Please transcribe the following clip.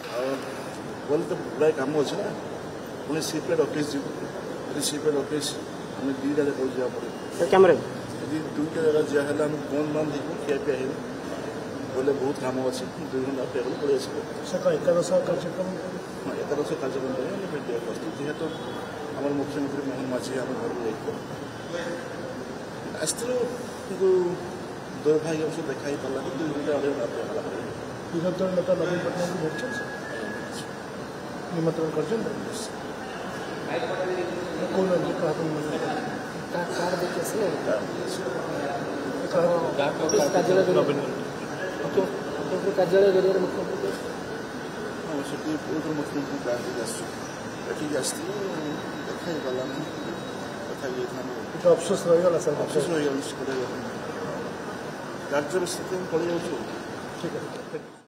गले तो गुड़ाए कम अच्छे ना पुणी सीपेड अफिस जी सीपेड अफिस आम दुईटा जगह जावा पड़े कैमरा यदि दुईटा जगह जहाँ आम बंद बंद देखो खिया पिया है बोले बहुत काम अच्छे 2 घंटा अपेक्षा कर पड़े आसो एकादश कार्यक्रम हाँ एकादश कार्यक्रम भेटिया प्रस्तुत जेहेतु आम मुख्यमंत्री मोहन माझी आम घर जाइए आसलु कि दुर्भाग्यवश देखा ही पारा 2 घंटा 2.5 घंटा अपेक्षा विरोधी नेता नवीन पटनायक को भेट निमंत्रण कर कार्यालय जरिए मुख्यमंत्री हाँ से मुख्यमंत्री गाँव आस देखा ही पारा देखा अफसोस रहीगला सर अफसोस रही कार्य स्थिति पड़ जाऊँ ठीक है।